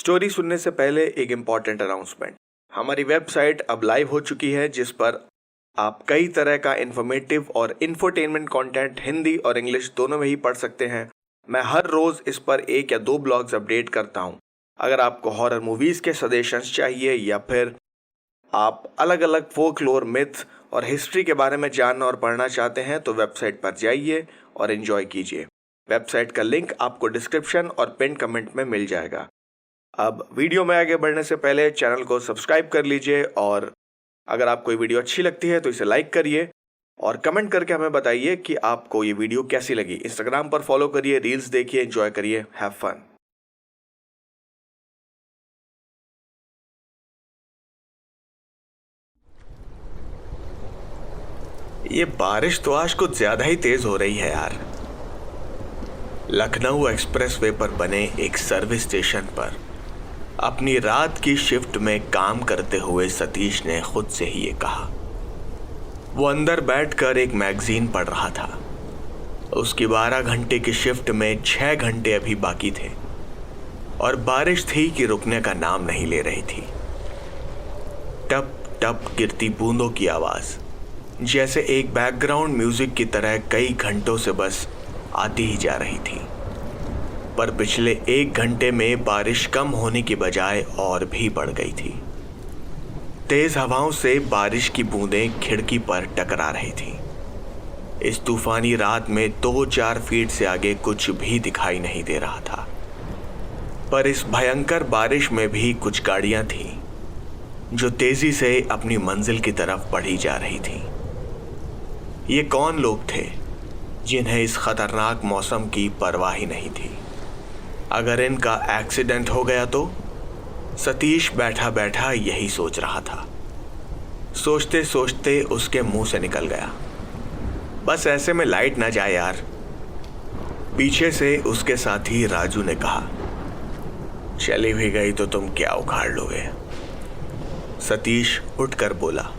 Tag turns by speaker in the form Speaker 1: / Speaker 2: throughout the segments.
Speaker 1: Story सुनने से पहले एक इम्पॉर्टेंट अनाउंसमेंट। हमारी वेबसाइट अब लाइव हो चुकी है, जिस पर आप कई तरह का इन्फॉर्मेटिव और इंफोटेनमेंट कंटेंट हिंदी और इंग्लिश दोनों में ही पढ़ सकते हैं। मैं हर रोज इस पर 1 या 2 ब्लॉग्स अपडेट करता हूं। अगर आपको हॉरर मूवीज के सजेशंस चाहिए या फिर आप अलग अलग फोकलोर, मिथ और हिस्ट्री के बारे में जानना और पढ़ना चाहते हैं तो वेबसाइट पर जाइए और एंजॉय कीजिए। वेबसाइट का लिंक आपको डिस्क्रिप्शन और पिन कमेंट में मिल जाएगा। अब वीडियो में आगे बढ़ने से पहले चैनल को सब्सक्राइब कर लीजिए और अगर आपको ये वीडियो अच्छी लगती है तो इसे लाइक करिए और कमेंट करके हमें बताइए कि आपको ये वीडियो कैसी लगी। इंस्टाग्राम पर फॉलो करिए, रील्स देखिए, एंजॉय करिए, हैव फन। ये बारिश तो आज कुछ ज्यादा ही तेज हो रही है यार। लखनऊ एक्सप्रेसवे पर बने एक सर्विस स्टेशन पर अपनी रात की शिफ्ट में काम करते हुए सतीश ने खुद से ही ये कहा। वो अंदर बैठकर एक मैगजीन पढ़ रहा था। उसकी 12 घंटे की शिफ्ट में 6 घंटे अभी बाकी थे और बारिश थी कि रुकने का नाम नहीं ले रही थी। टप टप गिरती बूंदों की आवाज जैसे एक बैकग्राउंड म्यूजिक की तरह कई घंटों से बस आती ही जा रही थी। पर पिछले 1 घंटे में बारिश कम होने की बजाय और भी बढ़ गई थी। तेज हवाओं से बारिश की बूंदें खिड़की पर टकरा रही थी। इस तूफानी रात में 2-4 फीट से आगे कुछ भी दिखाई नहीं दे रहा था। पर इस भयंकर बारिश में भी कुछ गाड़ियां थीं जो तेजी से अपनी मंजिल की तरफ बढ़ी जा रही थीं। ये कौन लोग थे जिन्हें इस खतरनाक मौसम की परवाह ही नहीं थी? अगर इनका एक्सीडेंट हो गया तो? सतीश बैठा बैठा यही सोच रहा था। सोचते सोचते उसके मुंह से निकल गया, बस ऐसे में लाइट ना जाए यार। पीछे से उसके साथी राजू ने कहा, चली भी गई तो तुम क्या उखाड़ लोगे? सतीश उठकर बोला,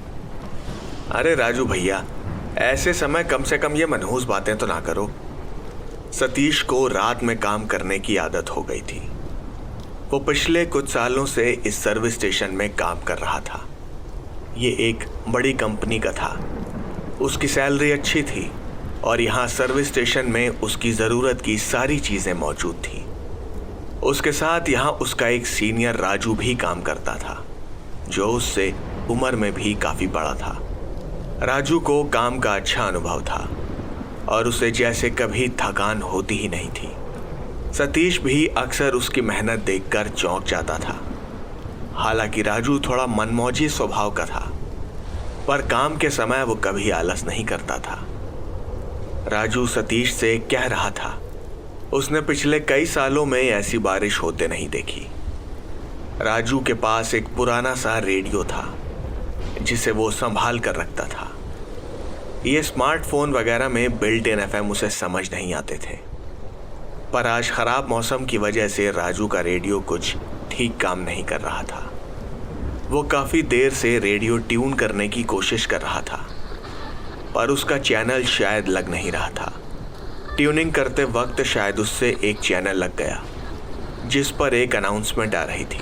Speaker 1: अरे राजू भैया, ऐसे समय कम से कम ये मनहूस बातें तो ना करो। सतीश को रात में काम करने की आदत हो गई थी। वो पिछले कुछ सालों से इस सर्विस स्टेशन में काम कर रहा था। ये एक बड़ी कंपनी का था। उसकी सैलरी अच्छी थी और यहाँ सर्विस स्टेशन में उसकी ज़रूरत की सारी चीज़ें मौजूद थी। उसके साथ यहाँ उसका एक सीनियर राजू भी काम करता था, जो उससे उम्र में भी काफ़ी बड़ा था। राजू को काम का अच्छा अनुभव था और उसे जैसे कभी थकान होती ही नहीं थी। सतीश भी अक्सर उसकी मेहनत देखकर चौंक जाता था। हालांकि राजू थोड़ा मनमौजी स्वभाव का था, पर काम के समय वो कभी आलस नहीं करता था। राजू सतीश से कह रहा था, उसने पिछले कई सालों में ऐसी बारिश होते नहीं देखी। राजू के पास एक पुराना सा रेडियो था जिसे वो संभाल कर रखता था। ये स्मार्टफोन वगैरह में बिल्ट इन एफएम उसे समझ नहीं आते थे, पर आज खराब मौसम की वजह से राजू का रेडियो कुछ ठीक काम नहीं कर रहा था। वो काफ़ी देर से रेडियो ट्यून करने की कोशिश कर रहा था, पर उसका चैनल शायद लग नहीं रहा था। ट्यूनिंग करते वक्त शायद उससे एक चैनल लग गया जिस पर एक अनाउंसमेंट आ रही थी।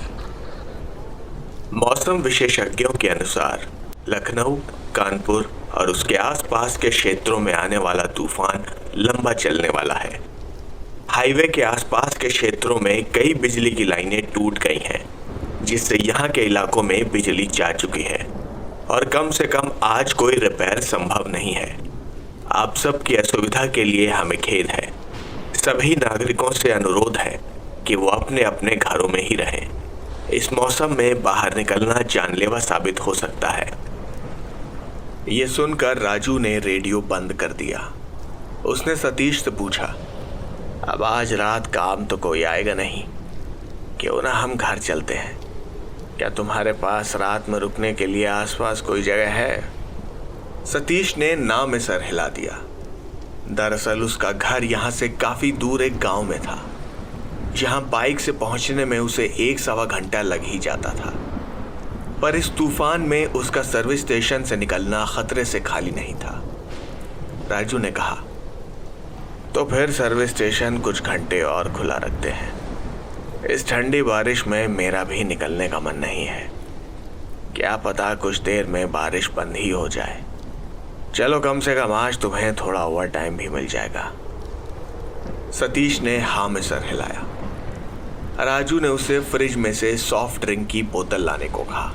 Speaker 1: मौसम विशेषज्ञों के अनुसार लखनऊ, कानपुर और उसके आसपास के क्षेत्रों में आने वाला तूफान लंबा चलने वाला है। हाईवे के आसपास के क्षेत्रों में कई बिजली की लाइनें टूट गई हैं, जिससे यहाँ के इलाकों में बिजली जा चुकी है और कम से कम आज कोई रिपेयर संभव नहीं है। आप सबकी असुविधा के लिए हमें खेद है। सभी नागरिकों से अनुरोध है कि वो अपने अपने घरों में ही रहें। इस मौसम में बाहर निकलना जानलेवा साबित हो सकता है। ये सुनकर राजू ने रेडियो बंद कर दिया। उसने सतीश से पूछा, अब आज रात काम तो कोई आएगा नहीं, क्यों ना हम घर चलते हैं? क्या तुम्हारे पास रात में रुकने के लिए आसपास कोई जगह है? सतीश ने ना में सर हिला दिया। दरअसल उसका घर यहाँ से काफ़ी दूर एक गांव में था, जहाँ बाइक से पहुँचने में उसे 1-1.25 घंटा लग ही जाता था। पर इस तूफान में उसका सर्विस स्टेशन से निकलना खतरे से खाली नहीं था। राजू ने कहा, तो फिर सर्विस स्टेशन कुछ घंटे और खुला रखते हैं। इस ठंडी बारिश में मेरा भी निकलने का मन नहीं है। क्या पता कुछ देर में बारिश बंद ही हो जाए। चलो, कम से कम आज तुम्हें थोड़ा ओवर टाइम भी मिल जाएगा। सतीश ने हाँ में सर हिलाया। राजू ने उसे फ्रिज में से सॉफ्ट ड्रिंक की बोतल लाने को कहा।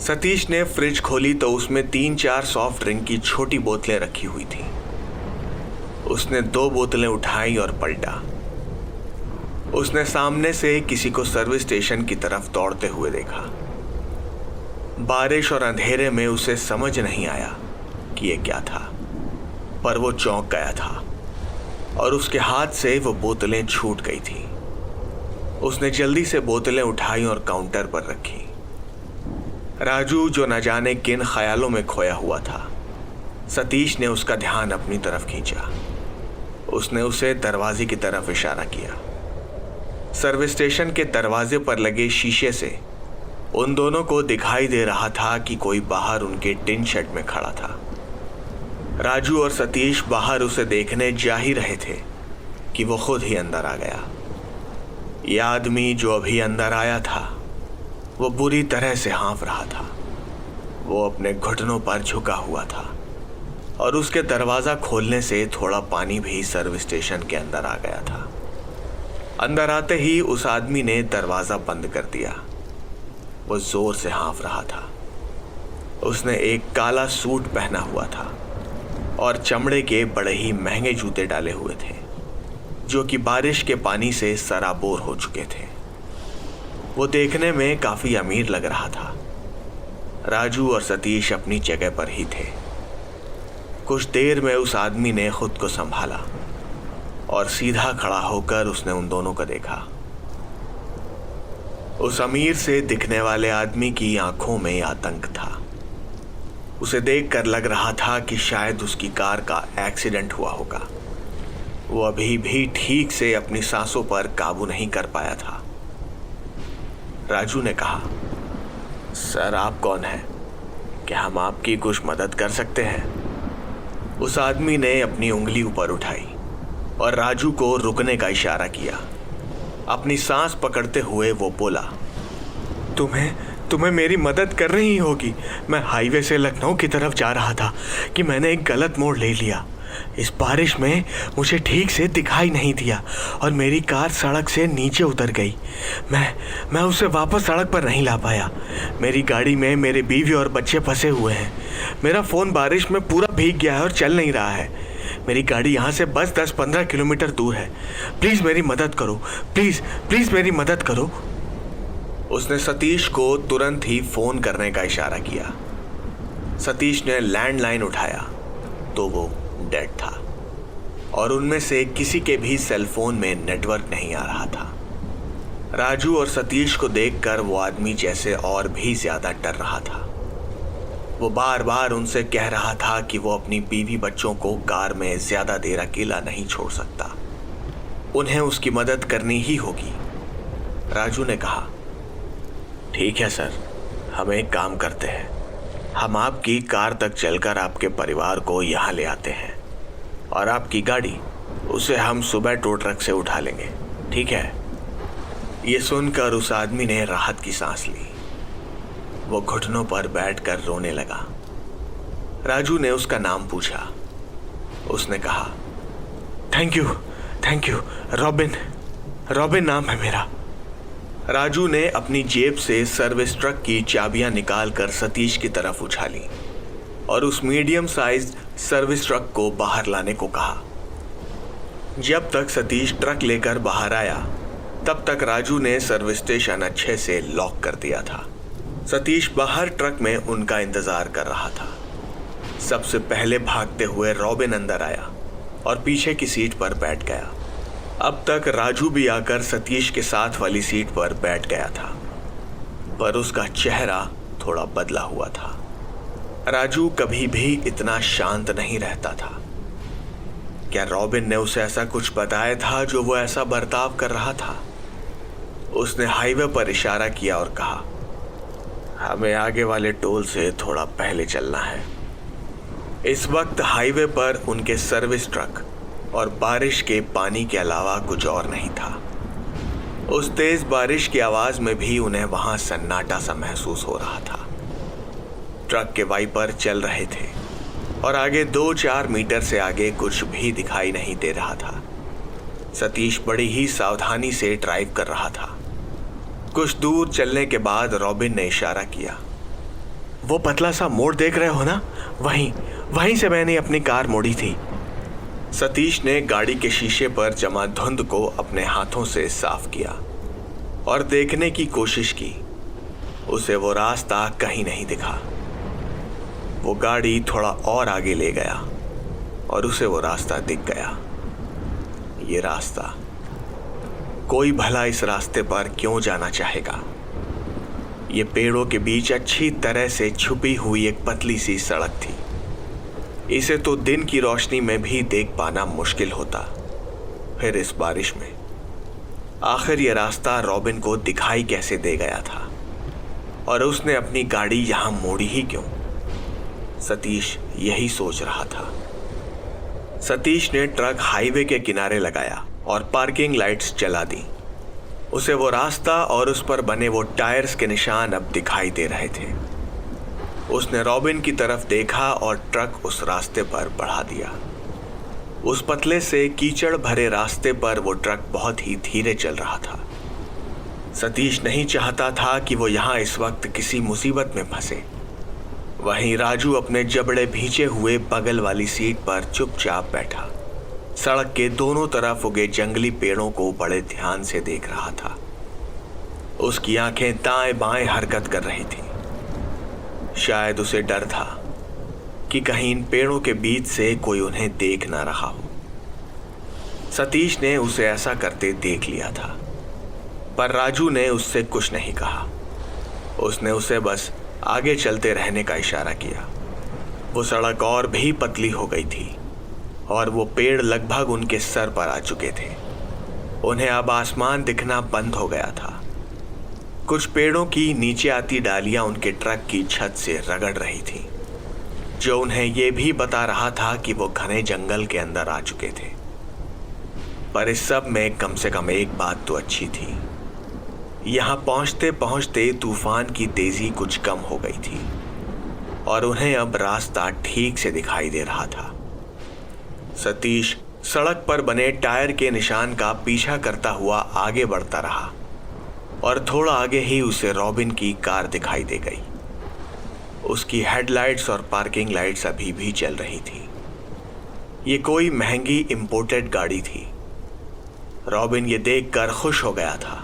Speaker 1: सतीश ने फ्रिज खोली तो उसमें 3-4 सॉफ्ट ड्रिंक की छोटी बोतलें रखी हुई थी। उसने 2 बोतलें उठाई और पलटा। उसने सामने से किसी को सर्विस स्टेशन की तरफ दौड़ते हुए देखा। बारिश और अंधेरे में उसे समझ नहीं आया कि यह क्या था, पर वो चौंक गया था और उसके हाथ से वो बोतलें छूट गई थी। उसने जल्दी से बोतलें उठाई और काउंटर पर रखी। राजू, जो न जाने किन ख्यालों में खोया हुआ था, सतीश ने उसका ध्यान अपनी तरफ खींचा। उसने उसे दरवाजे की तरफ इशारा किया। सर्विस स्टेशन के दरवाजे पर लगे शीशे से उन दोनों को दिखाई दे रहा था कि कोई बाहर उनके टिन शेड में खड़ा था। राजू और सतीश बाहर उसे देखने जा ही रहे थे कि वो खुद ही अंदर आ गया। यह आदमी जो अभी अंदर आया था, वो बुरी तरह से हाँफ रहा था। वो अपने घुटनों पर झुका हुआ था और उसके दरवाज़ा खोलने से थोड़ा पानी भी सर्विस स्टेशन के अंदर आ गया था। अंदर आते ही उस आदमी ने दरवाज़ा बंद कर दिया। वो जोर से हाँफ रहा था। उसने एक काला सूट पहना हुआ था और चमड़े के बड़े ही महंगे जूते डाले हुए थे, जो कि बारिश के पानी से सराबोर हो चुके थे। वो देखने में काफ़ी अमीर लग रहा था। राजू और सतीश अपनी जगह पर ही थे। कुछ देर में उस आदमी ने खुद को संभाला और सीधा खड़ा होकर उसने उन दोनों को देखा। उस अमीर से दिखने वाले आदमी की आंखों में आतंक था। उसे देखकर लग रहा था कि शायद उसकी कार का एक्सीडेंट हुआ होगा। वो अभी भी ठीक से अपनी सांसों पर काबू नहीं कर पाया था। राजू ने कहा, सर, आप कौन हैं? क्या हम आपकी कुछ मदद कर सकते हैं? उस आदमी ने अपनी उंगली ऊपर उठाई और राजू को रुकने का इशारा किया। अपनी सांस पकड़ते हुए वो बोला, तुम्हें मेरी मदद करनी ही होगी। मैं हाईवे से लखनऊ की तरफ जा रहा था कि मैंने एक गलत मोड़ ले लिया। इस बारिश में मुझे ठीक से दिखाई नहीं दिया और मेरी कार सड़क से नीचे उतर गई। मैं उसे वापस सड़क पर नहीं ला पाया। मेरी गाड़ी में मेरे बीवी और बच्चे फंसे हुए हैं। मेरा फ़ोन बारिश में पूरा भीग गया है और चल नहीं रहा है। मेरी गाड़ी यहाँ से बस 10-15 किलोमीटर दूर है। प्लीज़ मेरी मदद करो, प्लीज़ मेरी मदद करो। उसने सतीश को तुरंत ही फ़ोन करने का इशारा किया। सतीश ने लैंडलाइन उठाया तो वो डेड था और उनमें से किसी के भी सेल फोन में नेटवर्क नहीं आ रहा था। राजू और सतीश को देखकर वो आदमी जैसे और भी ज्यादा डर रहा था। वो बार बार उनसे कह रहा था कि वो अपनी बीवी बच्चों को कार में ज्यादा देर अकेला नहीं छोड़ सकता। उन्हें उसकी मदद करनी ही होगी। राजू ने कहा, ठीक है सर, हम एक काम करते हैं। हम आपकी कार तक चलकर आपके परिवार को यहाँ ले आते हैं और आपकी गाड़ी, उसे हम सुबह टो ट्रक से उठा लेंगे, ठीक है? ये सुनकर उस आदमी ने राहत की सांस ली। वो घुटनों पर बैठकर रोने लगा। राजू ने उसका नाम पूछा। उसने कहा, थैंक यू, रॉबिन नाम है मेरा। राजू ने अपनी जेब से सर्विस ट्रक की चाबियां निकालकर सतीश की तरफ उछाली और उस मीडियम साइज सर्विस ट्रक को बाहर लाने को कहा। जब तक सतीश ट्रक लेकर बाहर आया, तब तक राजू ने सर्विस स्टेशन अच्छे से लॉक कर दिया था। सतीश बाहर ट्रक में उनका इंतजार कर रहा था। सबसे पहले भागते हुए रॉबिन अंदर आया और पीछे की सीट पर बैठ गया। अब तक राजू भी आकर सतीश के साथ वाली सीट पर बैठ गया था, पर उसका चेहरा थोड़ा बदला हुआ था। राजू कभी भी इतना शांत नहीं रहता था। क्या रॉबिन ने उसे ऐसा कुछ बताया था जो वो ऐसा बर्ताव कर रहा था? उसने हाईवे पर इशारा किया और कहा, हमें आगे वाले टोल से थोड़ा पहले चलना है। इस वक्त हाईवे पर उनके सर्विस ट्रक और बारिश के पानी के अलावा कुछ और नहीं था। उस तेज बारिश की आवाज में भी उन्हें वहां सन्नाटा सा महसूस हो रहा था। ट्रक के वाइपर चल रहे थे और आगे 2-4 मीटर से आगे कुछ भी दिखाई नहीं दे रहा था। सतीश बड़ी ही सावधानी से ड्राइव कर रहा था। कुछ दूर चलने के बाद रॉबिन ने इशारा किया। वो पतला सा मोड़ देख रहे हो ना, वहीं से मैंने अपनी कार मोड़ी थी। सतीश ने गाड़ी के शीशे पर जमा धुंध को अपने हाथों से साफ किया और देखने की कोशिश की। उसे वो रास्ता कहीं नहीं दिखा। वो गाड़ी थोड़ा और आगे ले गया और उसे वो रास्ता दिख गया। ये रास्ता, कोई भला इस रास्ते पर क्यों जाना चाहेगा? ये पेड़ों के बीच अच्छी तरह से छुपी हुई एक पतली सी सड़क थी। इसे तो दिन की रोशनी में भी देख पाना मुश्किल होता, फिर इस बारिश में। आखिर ये रास्ता रॉबिन को दिखाई कैसे दे गया था और उसने अपनी गाड़ी यहां मोड़ी ही क्यों? सतीश यही सोच रहा था। सतीश ने ट्रक हाईवे के किनारे लगाया और पार्किंग लाइट्स जला दी। उसे वो रास्ता और उस पर बने वो टायर्स के निशान अब दिखाई दे रहे थे। उसने रॉबिन की तरफ देखा और ट्रक उस रास्ते पर बढ़ा दिया। उस पतले से कीचड़ भरे रास्ते पर वो ट्रक बहुत ही धीरे चल रहा था। सतीश नहीं चाहता था कि वो यहाँ इस वक्त किसी मुसीबत में फंसे। वहीं राजू अपने जबड़े भींचे हुए बगल वाली सीट पर चुपचाप बैठा सड़क के दोनों तरफ उगे जंगली पेड़ों को बड़े ध्यान से देख रहा था। उसकी आंखें दाएं बाएं हरकत कर रही थी। शायद उसे डर था कि कहीं इन पेड़ों के बीच से कोई उन्हें देख ना रहा हो। सतीश ने उसे ऐसा करते देख लिया था, पर राजू ने उससे कुछ नहीं कहा। उसने उसे बस आगे चलते रहने का इशारा किया। वो सड़क और भी पतली हो गई थी और वो पेड़ लगभग उनके सर पर आ चुके थे। उन्हें अब आसमान दिखना बंद हो गया था। कुछ पेड़ों की नीचे आती डालियां उनके ट्रक की छत से रगड़ रही थी, जो उन्हें यह भी बता रहा था कि वो घने जंगल के अंदर आ चुके थे। पर इस सब में कम से कम एक बात तो अच्छी थी। यहां पहुंचते पहुंचते तूफान की तेजी कुछ कम हो गई थी और उन्हें अब रास्ता ठीक से दिखाई दे रहा था। सतीश सड़क पर बने टायर के निशान का पीछा करता हुआ आगे बढ़ता रहा और थोड़ा आगे ही उसे रॉबिन की कार दिखाई दे गई। उसकी हेडलाइट्स और पार्किंग लाइट्स अभी भी चल रही थी। ये कोई महंगी इंपोर्टेड गाड़ी थी। रॉबिन ये देखकर खुश हो गया था,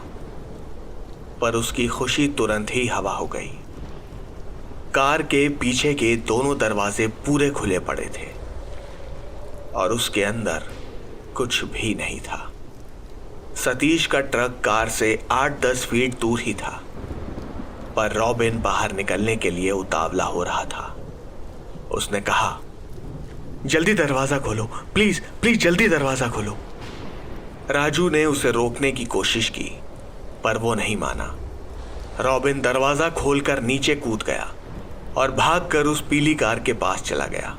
Speaker 1: पर उसकी खुशी तुरंत ही हवा हो गई। कार के पीछे के दोनों दरवाजे पूरे खुले पड़े थे और उसके अंदर कुछ भी नहीं था। सतीश का ट्रक कार से 8-10 फीट दूर ही था, पर रॉबिन बाहर निकलने के लिए उतावला हो रहा था। उसने कहा, जल्दी दरवाजा खोलो, प्लीज प्लीज जल्दी दरवाजा खोलो। राजू ने उसे रोकने की कोशिश की, पर वो नहीं माना। रॉबिन दरवाजा खोलकर नीचे कूद गया और भागकर उस पीली कार के पास चला गया।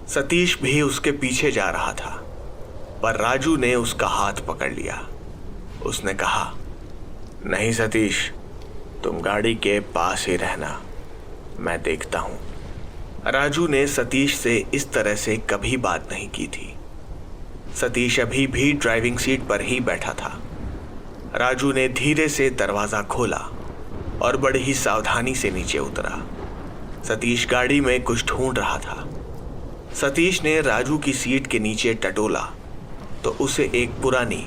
Speaker 1: सतीश भी उसके पीछे जा रहा था, पर राजू ने उसका हाथ पकड़ लिया। उसने कहा, नहीं सतीश, तुम गाड़ी के पास ही रहना, मैं देखता हूं। राजू ने सतीश से इस तरह से कभी बात नहीं की थी। सतीश अभी भी ड्राइविंग सीट पर ही बैठा था। राजू ने धीरे से दरवाजा खोला और बड़ी ही सावधानी से नीचे उतरा। सतीश गाड़ी में कुछ ढूंढ रहा था। सतीश ने राजू की सीट के नीचे टटोला तो उसे एक पुरानी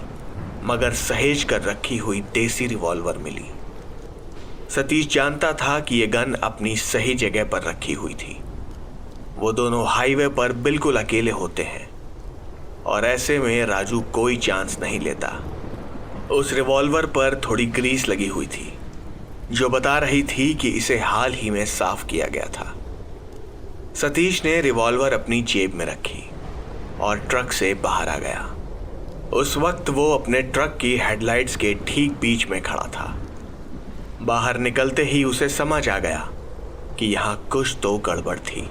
Speaker 1: मगर सहेज कर रखी हुई देसी रिवॉल्वर मिली। सतीश जानता था कि यह गन अपनी सही जगह पर रखी हुई थी। वो दोनों हाईवे पर बिल्कुल अकेले होते हैं और ऐसे में राजू कोई चांस नहीं लेता। उस रिवॉल्वर पर थोड़ी ग्रीस लगी हुई थी, जो बता रही थी कि इसे हाल ही में साफ किया गया था। सतीश ने रिवॉल्वर अपनी जेब में रखी और ट्रक से बाहर आ गया। उस वक्त वो अपने ट्रक की हेडलाइट्स के ठीक बीच में खड़ा था। बाहर निकलते ही उसे समझ आ गया कि यहाँ कुछ तो गड़बड़ थी,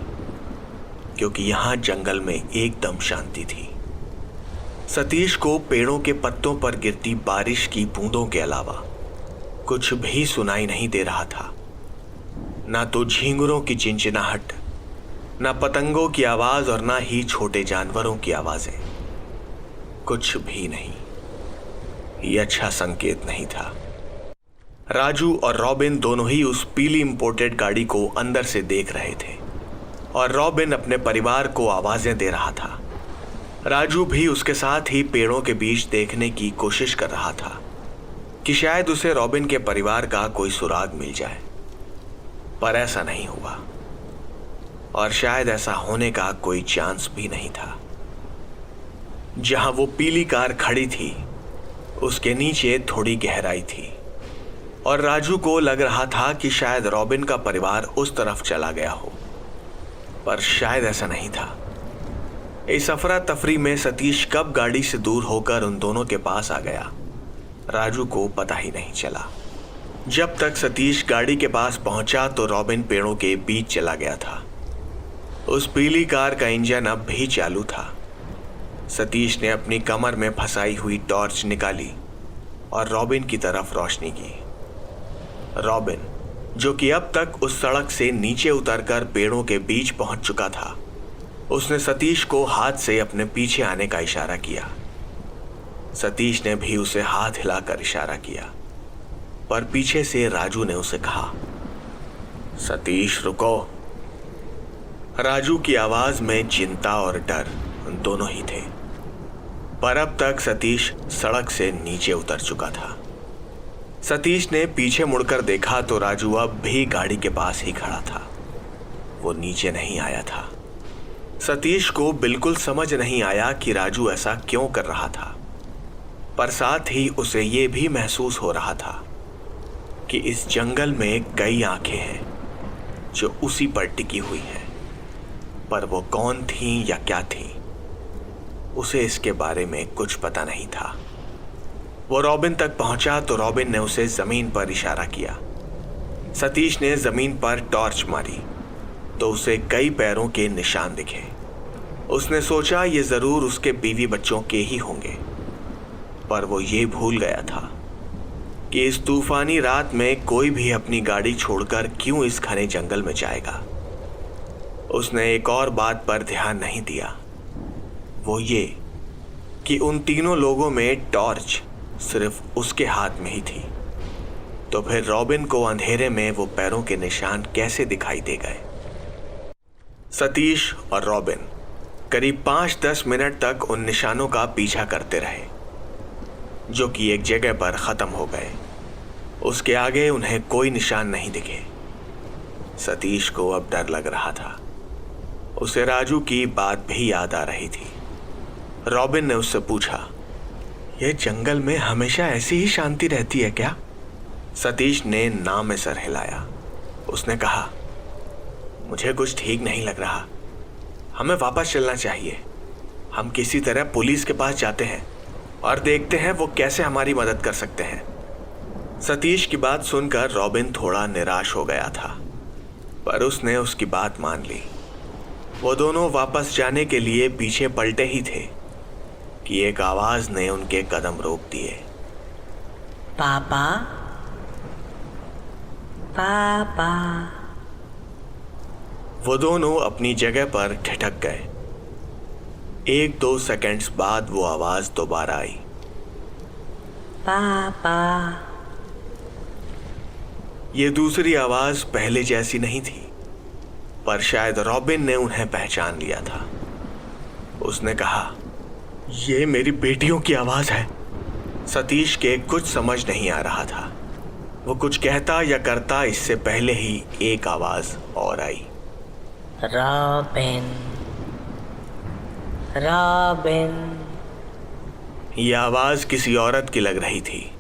Speaker 1: क्योंकि यहाँ जंगल में एकदम शांति थी। सतीश को पेड़ों के पत्तों पर गिरती बारिश की बूंदों के अलावा कुछ भी सुनाई नहीं दे रहा था। ना तो झींगुरों की चिंचिनाहट, ना पतंगों की आवाज और ना ही छोटे जानवरों की आवाजें। कुछ भी नहीं। ये अच्छा संकेत नहीं था। राजू और रॉबिन दोनों ही उस पीली इंपोर्टेड गाड़ी को अंदर से देख रहे थे और रॉबिन अपने परिवार को आवाजें दे रहा था। राजू भी उसके साथ ही पेड़ों के बीच देखने की कोशिश कर रहा था कि शायद उसे रॉबिन के परिवार का कोई सुराग मिल जाए, पर ऐसा नहीं हुआ और शायद ऐसा होने का कोई चांस भी नहीं था। जहां वो पीली कार खड़ी थी उसके नीचे थोड़ी गहराई थी और राजू को लग रहा था कि शायद रॉबिन का परिवार उस तरफ चला गया हो, पर शायद ऐसा नहीं था। इस अफरा तफरी में सतीश कब गाड़ी से दूर होकर उन दोनों के पास आ गया, राजू को पता ही नहीं चला। जब तक सतीश गाड़ी के पास पहुंचा तो रॉबिन पेड़ों के बीच चला गया था। उस पीली कार का इंजन अब भी चालू था। सतीश ने अपनी कमर में फंसाई हुई टॉर्च निकाली और रॉबिन की तरफ रोशनी की। रॉबिन, जो कि अब तक उस सड़क से नीचे उतरकर पेड़ों के बीच पहुंच चुका था, उसने सतीश को हाथ से अपने पीछे आने का इशारा किया। सतीश ने भी उसे हाथ हिलाकर इशारा किया, पर पीछे से राजू ने उसे कहा, सतीश रुको। राजू की आवाज में चिंता और डर दोनों ही थे, पर अब तक सतीश सड़क से नीचे उतर चुका था। सतीश ने पीछे मुड़कर देखा तो राजू अब भी गाड़ी के पास ही खड़ा था। वो नीचे नहीं आया था। सतीश को बिल्कुल समझ नहीं आया कि राजू ऐसा क्यों कर रहा था, पर साथ ही उसे ये भी महसूस हो रहा था कि इस जंगल में कई आंखें हैं जो उसी पर टिकी हुई हैं, पर वो कौन थीं या क्या थीं, उसे इसके बारे में कुछ पता नहीं था। वो रॉबिन तक पहुंचा तो रॉबिन ने उसे जमीन पर इशारा किया। सतीश ने जमीन पर टॉर्च मारी तो उसे कई पैरों के निशान दिखे। उसने सोचा ये जरूर उसके बीवी बच्चों के ही होंगे, पर वो ये भूल गया था कि इस तूफानी रात में कोई भी अपनी गाड़ी छोड़कर क्यों इस घने जंगल में जाएगा। उसने एक और बात पर ध्यान नहीं दिया, वो ये कि उन तीनों लोगों में टॉर्च सिर्फ उसके हाथ में ही थी। तो फिर रॉबिन को अंधेरे में वो पैरों के निशान कैसे दिखाई दे गए? सतीश और रॉबिन करीब 5-10 मिनट तक उन निशानों का पीछा करते रहे, जो कि एक जगह पर खत्म हो गए। उसके आगे उन्हें कोई निशान नहीं दिखे। सतीश को अब डर लग रहा था। उसे राजू की बात भी याद आ रही थी। रॉबिन ने उससे पूछा, यह जंगल में हमेशा ऐसी ही शांति रहती है क्या? सतीश ने ना में सर हिलाया। उसने कहा, मुझे कुछ ठीक नहीं लग रहा। हमें वापस चलना चाहिए। हम किसी तरह पुलिस के पास जाते हैं और देखते हैं वो कैसे हमारी मदद कर सकते हैं। सतीश की बात सुनकर रॉबिन थोड़ा निराश हो गया था, पर उसने उसकी बात मान ली। वो दोनों वापस जाने के लिए पीछे पलटे ही थे कि एक आवाज ने उनके कदम रोक दिए।
Speaker 2: पापा, पापा।
Speaker 1: वो दोनों अपनी जगह पर ठिठक गए। 1-2 सेकंड्स बाद वो आवाज दोबारा आई,
Speaker 2: पापा।
Speaker 1: ये दूसरी आवाज पहले जैसी नहीं थी, पर शायद रॉबिन ने उन्हें पहचान लिया था। उसने कहा, ये मेरी बेटियों की आवाज है। सतीश के कुछ समझ नहीं आ रहा था। वो कुछ कहता या करता इससे पहले ही एक आवाज और आई,
Speaker 2: रॉबिन, रॉबिन।
Speaker 1: यह आवाज किसी औरत की लग रही थी।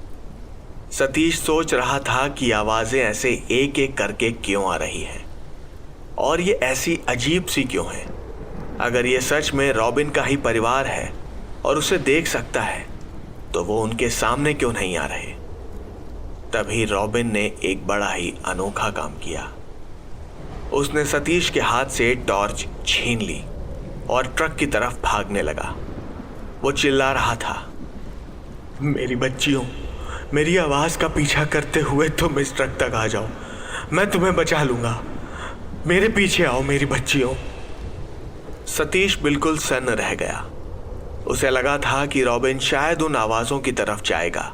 Speaker 1: सतीश सोच रहा था कि आवाजें ऐसे एक एक करके क्यों आ रही हैं और ये ऐसी अजीब सी क्यों हैं। अगर ये सच में रॉबिन का ही परिवार है और उसे देख सकता है तो वो उनके सामने क्यों नहीं आ रहे? तभी रॉबिन ने एक बड़ा ही अनोखा काम किया। उसने सतीश के हाथ से टॉर्च छीन ली और ट्रक की तरफ भागने लगा। वो चिल्ला रहा था, मेरी बच्चियों, मेरी आवाज़ का पीछा करते हुए तुम इस ट्रक तक आ जाओ, मैं तुम्हें बचा लूँगा, मेरे पीछे आओ मेरी बच्चियों। सतीश बिल्कुल सन्न रह गया। उसे लगा था कि रॉबिन शायद उन आवाज़ों की तरफ जाएगा,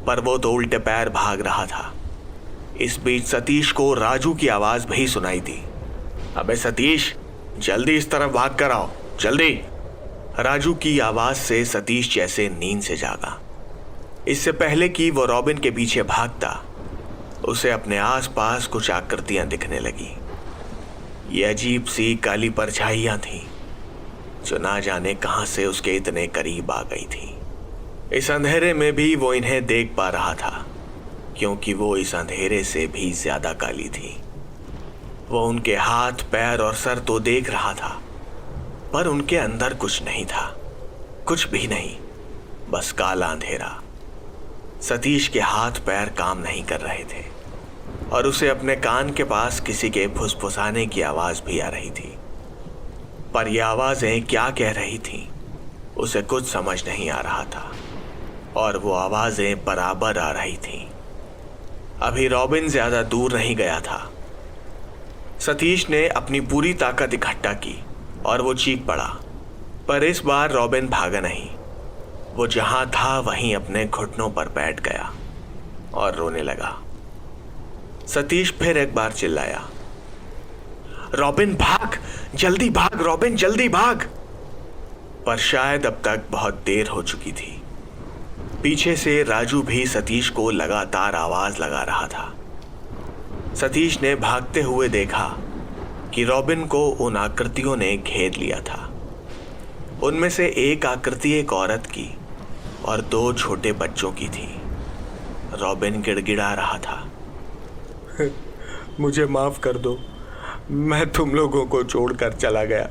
Speaker 1: पर वो तो उल्टे पैर भाग रहा था। इस बीच सतीश को राजू की आवाज़ भी सुनाई दी। अबे सतीश, जल्दी इस तरफ भाग कर आओ, जल्दी। राजू की आवाज़ से सतीश जैसे नींद से जागा। इससे पहले कि वो रॉबिन के पीछे भागता, उसे अपने आसपास कुछ आकृतियां दिखने लगी। ये अजीब सी काली परछाइयां थीं, जो ना जाने कहां से उसके इतने करीब आ गई थी। इस अंधेरे में भी वो इन्हें देख पा रहा था, क्योंकि वो इस अंधेरे से भी ज्यादा काली थी। वो उनके हाथ, पैर और सर तो देख रहा था, पर उनके अंदर कुछ नहीं था, कुछ भी नहीं, बस काला अंधेरा। सतीश के हाथ पैर काम नहीं कर रहे थे और उसे अपने कान के पास किसी के फुसफुसाने की आवाज़ भी आ रही थी, पर यह आवाज़ें क्या कह रही थीं उसे कुछ समझ नहीं आ रहा था, और वो आवाज़ें बराबर आ रही थीं। अभी रॉबिन ज़्यादा दूर नहीं गया था। सतीश ने अपनी पूरी ताकत इकट्ठा की और वो चीख पड़ा, पर इस बार रॉबिन भागा नहीं। वो जहां था वहीं अपने घुटनों पर बैठ गया और रोने लगा। सतीश फिर एक बार चिल्लाया, रॉबिन भाग, जल्दी भाग रॉबिन, जल्दी भाग। पर शायद अब तक बहुत देर हो चुकी थी। पीछे से राजू भी सतीश को लगातार आवाज लगा रहा था। सतीश ने भागते हुए देखा कि रॉबिन को उन आकृतियों ने घेर लिया था। उनमें से एक आकृति एक औरत की और 2 छोटे बच्चों की थी। रॉबिन गिड़गिड़ा रहा था, मुझे माफ कर दो, मैं तुम लोगों को छोड़कर चला गया।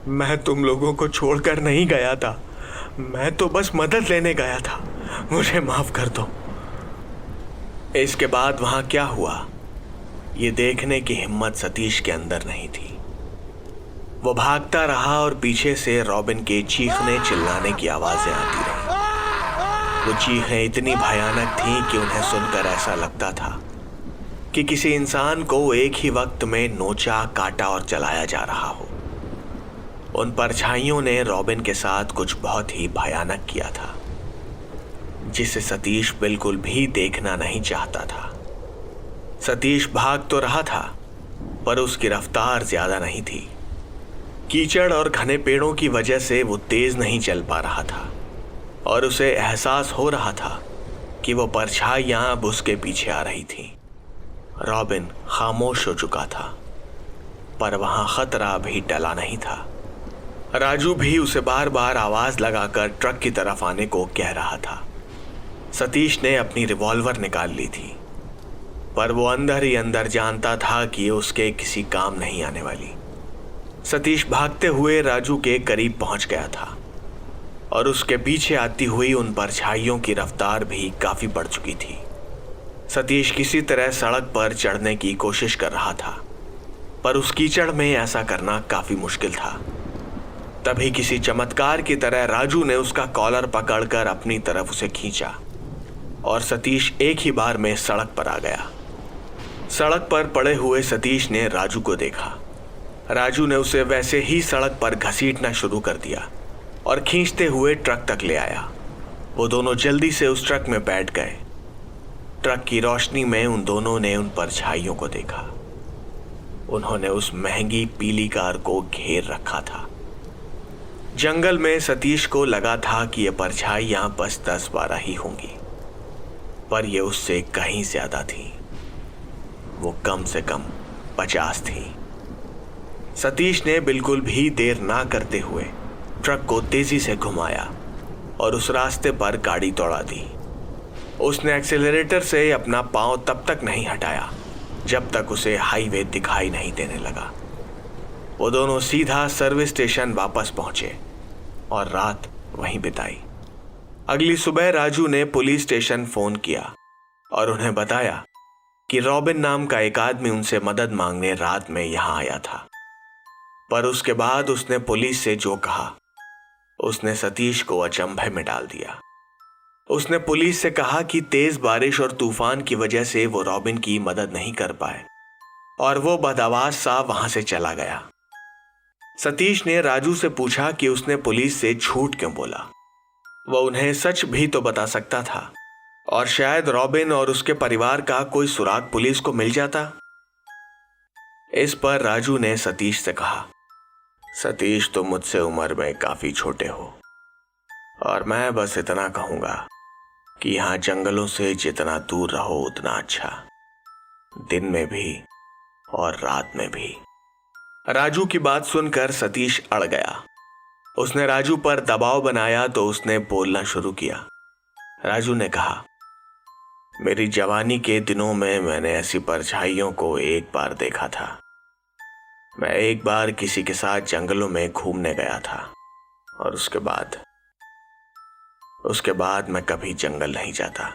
Speaker 1: मैं तुम लोगों को छोड़कर नहीं गया था, मैं तो बस मदद लेने गया था, मुझे माफ कर दो। इसके बाद वहां क्या हुआ ये देखने की हिम्मत सतीश के अंदर नहीं थी। वो भागता रहा और पीछे से रॉबिन के चीखने चिल्लाने की आवाजें आती रहीं। वो चीखें इतनी भयानक थीं कि उन्हें सुनकर ऐसा लगता था कि किसी इंसान को एक ही वक्त में नोचा, काटा और जलाया जा रहा हो। उन परछाइयों ने रॉबिन के साथ कुछ बहुत ही भयानक किया था, जिसे सतीश बिल्कुल भी देखना नहीं चाहता था। सतीश भाग तो रहा था, पर उसकी रफ्तार ज्यादा नहीं थी। कीचड़ और घने पेड़ों की वजह से वो तेज नहीं चल पा रहा था, और उसे एहसास हो रहा था कि वो परछाइयां अब उसके पीछे आ रही थीं। रॉबिन खामोश हो चुका था, पर वहां खतरा भी टला नहीं था। राजू भी उसे बार बार आवाज लगाकर ट्रक की तरफ आने को कह रहा था। सतीश ने अपनी रिवॉल्वर निकाल ली थी, पर वो अंदर ही अंदर जानता था कि ये उसके किसी काम नहीं आने वाली। सतीश भागते हुए राजू के करीब पहुंच गया था, और उसके पीछे आती हुई उन परछाइयों की रफ्तार भी काफी बढ़ चुकी थी। सतीश किसी तरह सड़क पर चढ़ने की कोशिश कर रहा था, पर उस कीचड़ में ऐसा करना काफी मुश्किल था। तभी किसी चमत्कार की तरह राजू ने उसका कॉलर पकड़कर अपनी तरफ उसे खींचा, और सतीश एक ही बार में सड़क पर आ गया। सड़क पर पड़े हुए सतीश ने राजू को देखा। राजू ने उसे वैसे ही सड़क पर घसीटना शुरू कर दिया और खींचते हुए ट्रक तक ले आया। वो दोनों जल्दी से उस ट्रक में बैठ गए। ट्रक की रोशनी में उन दोनों ने उन परछाइयों को देखा। उन्होंने उस महंगी पीली कार को घेर रखा था। जंगल में सतीश को लगा था कि ये परछाइयां बस 10-12 ही होंगी, पर ये उससे कहीं ज्यादा थी। वो कम से कम 50 थी। सतीश ने बिल्कुल भी देर ना करते हुए ट्रक को तेजी से घुमाया और उस रास्ते पर गाड़ी दौड़ा दी। उसने एक्सेलरेटर से अपना पांव तब तक नहीं हटाया जब तक उसे हाईवे दिखाई नहीं देने लगा। वो दोनों सीधा सर्विस स्टेशन वापस पहुंचे और रात वहीं बिताई। अगली सुबह राजू ने पुलिस स्टेशन फोन किया और उन्हें बताया कि रॉबिन नाम का एक आदमी उनसे मदद मांगने रात में यहां आया था। पर उसके बाद उसने पुलिस से जो कहा उसने सतीश को अचंभे में डाल दिया। उसने पुलिस से कहा कि तेज बारिश और तूफान की वजह से वो रॉबिन की मदद नहीं कर पाए और वो बदआवाज सा वहां से चला गया। सतीश ने राजू से पूछा कि उसने पुलिस से झूठ क्यों बोला। वह उन्हें सच भी तो बता सकता था और शायद रॉबिन और उसके परिवार का कोई सुराग पुलिस को मिल जाता। इस पर राजू ने सतीश से कहा, सतीश तुम मुझसे उम्र में काफी छोटे हो और मैं बस इतना कहूंगा कि यहां जंगलों से जितना दूर रहो उतना अच्छा, दिन में भी और रात में भी। राजू की बात सुनकर सतीश अड़ गया। उसने राजू पर दबाव बनाया तो उसने बोलना शुरू किया। राजू ने कहा, मेरी जवानी के दिनों में मैंने ऐसी परछाइयों को एक बार देखा था। मैं एक बार किसी के साथ जंगलों में घूमने गया था और उसके बाद मैं कभी जंगल नहीं जाता।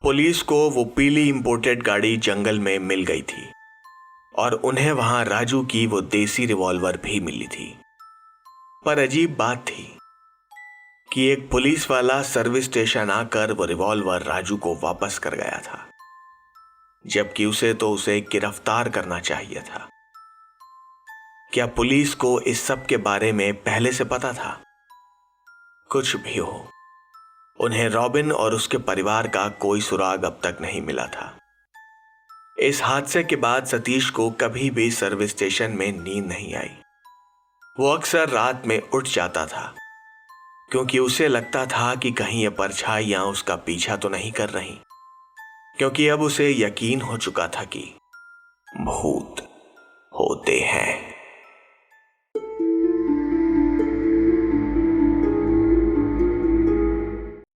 Speaker 1: पुलिस को वो पीली इंपोर्टेड गाड़ी जंगल में मिल गई थी और उन्हें वहां राजू की वो देसी रिवॉल्वर भी मिली थी। पर अजीब बात थी कि एक पुलिस वाला सर्विस स्टेशन आकर वो रिवॉल्वर राजू को वापस कर गया था, जबकि उसे गिरफ्तार करना चाहिए था। क्या पुलिस को इस सब के बारे में पहले से पता था? कुछ भी हो, उन्हें रॉबिन और उसके परिवार का कोई सुराग अब तक नहीं मिला था। इस हादसे के बाद सतीश को कभी भी सर्विस स्टेशन में नींद नहीं आई। वो अक्सर रात में उठ जाता था क्योंकि उसे लगता था कि कहीं ये परछाइयां उसका पीछा तो नहीं कर रही, क्योंकि अब उसे यकीन हो चुका था कि भूत होते हैं।